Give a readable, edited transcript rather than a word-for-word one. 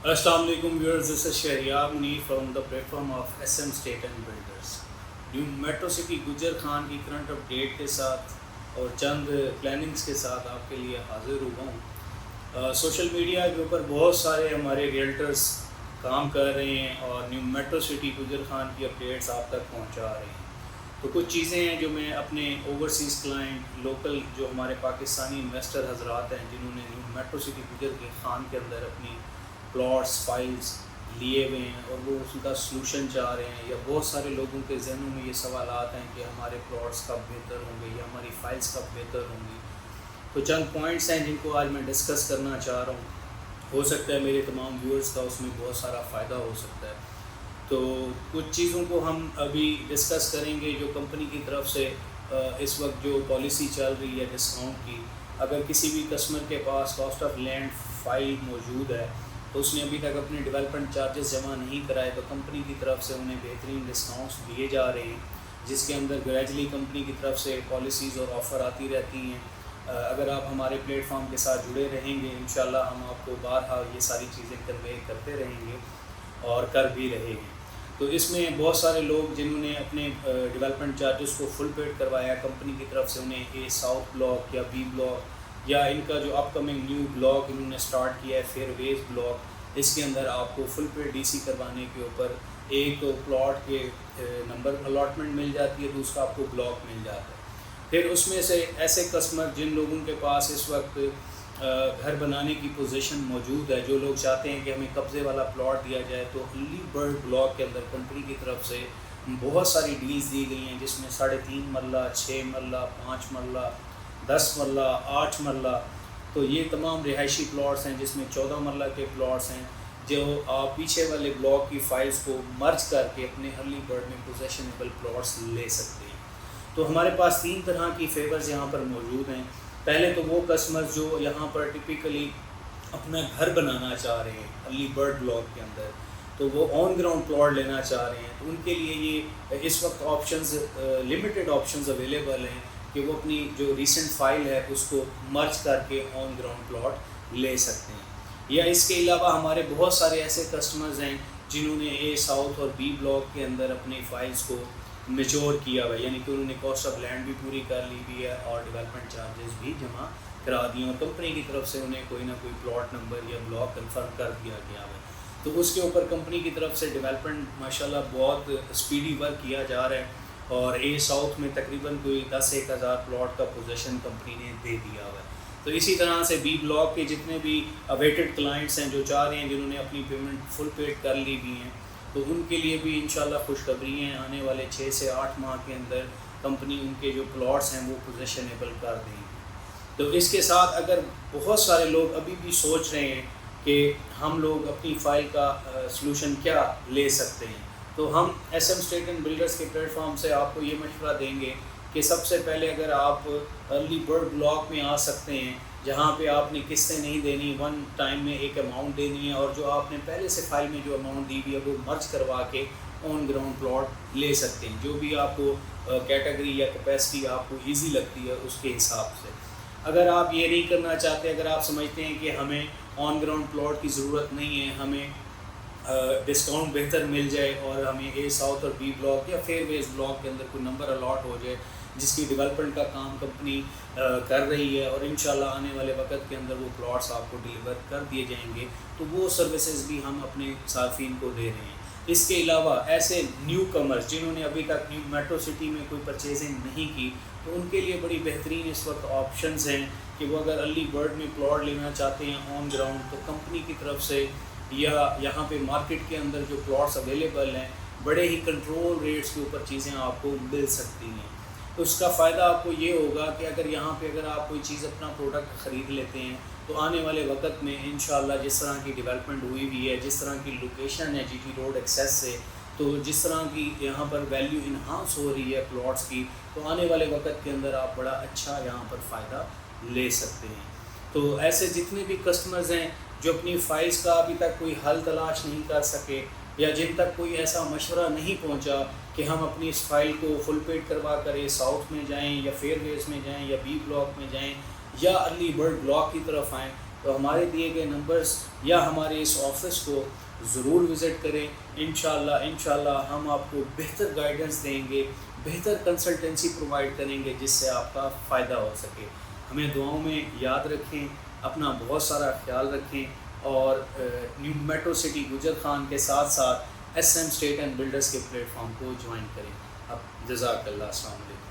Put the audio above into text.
السلام علیکم viewers, this is Shahryar Munir from the platform of S M estate and builders. New metro city Gujar Khan کی current update کے ساتھ اور چند پلاننگز کے ساتھ آپ کے لیے حاضر ہوا ہوں۔ سوشل میڈیا کے اوپر بہت سارے ہمارے ریئلٹرز کام کر رہے ہیں اور new metro city Gujar Khan کی اپڈیٹس آپ تک پہنچا رہے ہیں۔ تو کچھ چیزیں ہیں جو میں اپنے اوورسیز کلائنٹ، لوکل جو ہمارے پاکستانی انویسٹر حضرات ہیں جنہوں نے new metro city Gujar Khan کے اندر اپنی پلاٹس فائلز لیے ہوئے ہیں اور وہ اس کا سلوشن چاہ رہے ہیں، یا بہت سارے لوگوں کے ذہنوں میں یہ سوالات ہیں کہ ہمارے پلاٹس کب بہتر ہوں گے یا ہماری فائلز کب بہتر ہوں گی، تو چند پوائنٹس ہیں جن کو آج میں ڈسکس کرنا چاہ رہا ہوں۔ ہو سکتا ہے میرے تمام ویورز کا اس میں بہت سارا فائدہ ہو سکتا ہے۔ تو کچھ چیزوں کو ہم ابھی ڈسکس کریں گے جو کمپنی کی طرف سے اس وقت جو پالیسی چل رہی ہے ڈسکاؤنٹ کی۔ اگر کسی بھی کسٹمر کے پاس کاسٹ آف لینڈ فائل موجود ہے تو اس نے ابھی تک اپنے ڈیولپمنٹ چارجز جمع نہیں کرائے، تو کمپنی کی طرف سے انہیں بہترین ڈسکاؤنٹس دیے جا رہے ہیں، جس کے اندر گریجولی کمپنی کی طرف سے پالیسیز اور آفر آتی رہتی ہیں۔ اگر آپ ہمارے پلیٹ فارم کے ساتھ جڑے رہیں گے انشاءاللہ ہم آپ کو بارہا یہ ساری چیزیں کنوے کرتے رہیں گے اور کر بھی رہے ہیں۔ تو اس میں بہت سارے لوگ جنہوں نے اپنے ڈیولپمنٹ چارجز کو فل پیڈ کروایا، کمپنی کی طرف سے انہیں اے ساؤتھ بلاک یا بی بلاک یا ان کا جو اپ کمنگ نیو بلاک انہوں نے سٹارٹ کیا ہے فیئر ویز بلاک، اس کے اندر آپ کو فل پیڈ ڈی سی کروانے کے اوپر ایک تو پلاٹ کے نمبر الاٹمنٹ مل جاتی ہے، دوسرا آپ کو بلاک مل جاتا ہے۔ پھر اس میں سے ایسے کسٹمر جن لوگوں کے پاس اس وقت گھر بنانے کی پوزیشن موجود ہے، جو لوگ چاہتے ہیں کہ ہمیں قبضے والا پلاٹ دیا جائے، تو ارلی برڈ بلاک کے اندر کمپنی کی طرف سے بہت ساری ڈیلز دی گئی ہیں، جس میں 3.5 مرلہ، 6 مرلہ، 5 مرلہ، 10 مرلہ، 8 مرلہ، تو یہ تمام رہائشی پلاٹس ہیں، جس میں 14 مرلہ کے پلاٹس ہیں جو آپ پیچھے والے بلاک کی فائلز کو مرج کر کے اپنے ارلی برڈ میں پوزیشنیبل پلاٹس لے سکتے ہیں۔ تو ہمارے پاس 3 طرح کی فیورز یہاں پر موجود ہیں۔ پہلے تو وہ کسٹمر جو یہاں پر ٹپیکلی اپنا گھر بنانا چاہ رہے ہیں ارلی برڈ بلاک کے اندر، تو وہ آن گراؤنڈ پلاٹ لینا چاہ رہے ہیں، تو ان کے لیے یہ اس وقت آپشنز لمیٹڈ آپشنز اویلیبل ہیں کہ وہ اپنی جو ریسنٹ فائل ہے اس کو مرج کر کے آن گراؤنڈ پلاٹ لے سکتے ہیں۔ یا اس کے علاوہ ہمارے بہت سارے ایسے کسٹمرز ہیں جنہوں نے اے ساؤتھ اور بی بلاک کے اندر اپنی فائلز کو میچور کیا ہوا ہے، یعنی کہ انہوں نے کاسٹ آف لینڈ بھی پوری کر لی ہوئی ہے اور ڈیولپمنٹ چارجز بھی جمع کرا دیے، اور کمپنی کی طرف سے انہیں کوئی نہ کوئی پلاٹ نمبر یا بلاک کنفرم کر دیا گیا ہے۔ تو اس کے اوپر کمپنی کی طرف سے ڈیولپمنٹ ماشاءاللہ بہت اسپیڈی ورک کیا جا رہا ہے، اور اے ساؤتھ میں تقریباً کوئی 10-1 ہزار پلاٹ کا پوزیشن کمپنی نے دے دیا ہوا ہے۔ تو اسی طرح سے بی بلاک کے جتنے بھی اویٹڈ کلائنٹس ہیں جو چاہ رہے ہیں، جنہوں نے اپنی پیمنٹ فل پیڈ کر لی ہوئی ہیں، تو ان کے لیے بھی انشاءاللہ خوشخبری ہیں، آنے والے 6 سے 8 ماہ کے اندر کمپنی ان کے جو پلاٹس ہیں وہ پوزیشنیبل کر دیں گی۔ تو اس کے ساتھ اگر بہت سارے لوگ ابھی بھی سوچ رہے ہیں کہ ہم لوگ اپنی فائل کا سلوشن کیا لے سکتے ہیں، تو ہم S M estate and builders کے پلیٹ فارم سے آپ کو یہ مشورہ دیں گے کہ سب سے پہلے اگر آپ ارلی برڈ بلاک میں آ سکتے ہیں، جہاں پہ آپ نے قسطیں نہیں دینی، ون ٹائم میں ایک اماؤنٹ دینی ہے، اور جو آپ نے پہلے سے فائل میں جو اماؤنٹ دی ہوئی ہے وہ مرج کروا کے آن گراؤنڈ پلاٹ لے سکتے ہیں، جو بھی آپ کو کیٹیگری یا کیپیسٹی آپ کو ایزی لگتی ہے اس کے حساب سے۔ اگر آپ یہ نہیں کرنا چاہتے، اگر آپ سمجھتے ہیں کہ ہمیں آن گراؤنڈ پلاٹ کی ضرورت نہیں ہے، ہمیں ڈسکاؤنٹ بہتر مل جائے اور ہمیں اے ساؤتھ اور بی بلاک یا فیئر ویز بلاک کے اندر کوئی نمبر الاٹ ہو جائے جس کی ڈیولپمنٹ کا کام کمپنی کر رہی ہے، اور انشاءاللہ آنے والے وقت کے اندر وہ پلاٹس آپ کو ڈیلیور کر دیے جائیں گے، تو وہ سروسز بھی ہم اپنے صارفین کو دے رہے ہیں۔ اس کے علاوہ ایسے نیو کمرز جنہوں نے ابھی تک نیو میٹرو سٹی میں کوئی پرچیزنگ نہیں کی، تو ان کے لیے بڑی بہترین اس وقت آپشنز ہیں کہ وہ اگر ارلی برڈ میں پلاٹ لینا چاہتے ہیں آن گراؤنڈ، تو کمپنی کی طرف سے یا یہاں پہ مارکیٹ کے اندر جو پلاٹس اویلیبل ہیں بڑے ہی کنٹرول ریٹس کے اوپر چیزیں آپ کو مل سکتی ہیں۔ تو اس کا فائدہ آپ کو یہ ہوگا کہ اگر آپ کوئی چیز اپنا پروڈکٹ خرید لیتے ہیں، تو آنے والے وقت میں انشاءاللہ جس طرح کی ڈیولپمنٹ ہوئی ہوئی ہے، جس طرح کی لوکیشن ہے جی ٹی روڈ ایکسیس سے، تو جس طرح کی یہاں پر ویلیو انہانس ہو رہی ہے پلاٹس کی، تو آنے والے وقت کے اندر آپ بڑا اچھا یہاں پر فائدہ لے سکتے ہیں۔ تو ایسے جتنے بھی کسٹمرز ہیں جو اپنی فائلز کا ابھی تک کوئی حل تلاش نہیں کر سکے، یا جن تک کوئی ایسا مشورہ نہیں پہنچا کہ ہم اپنی اس فائل کو فل پیڈ کروا کر اے ساؤتھ میں جائیں یا فیئر ویز میں جائیں یا بی بلاک میں جائیں یا ارلی برڈ بلاک کی طرف آئیں، تو ہمارے دیے گئے نمبرز یا ہمارے اس آفس کو ضرور وزٹ کریں. انشاءاللہ ہم آپ کو بہتر گائیڈنس دیں گے, بہتر کنسلٹنسی پرووائڈ کریں گے جس سے آپ کا فائدہ ہو سکے. ہمیں دعاؤں میں یاد رکھیں, اپنا بہت سارا خیال رکھیں, اور new metro city Gujar Khan کے ساتھ ساتھ SM اسٹیٹ اینڈ بلڈرز کے پلیٹ فارم کو جوائن کریں. اب جزاک اللہ, السلام علیکم.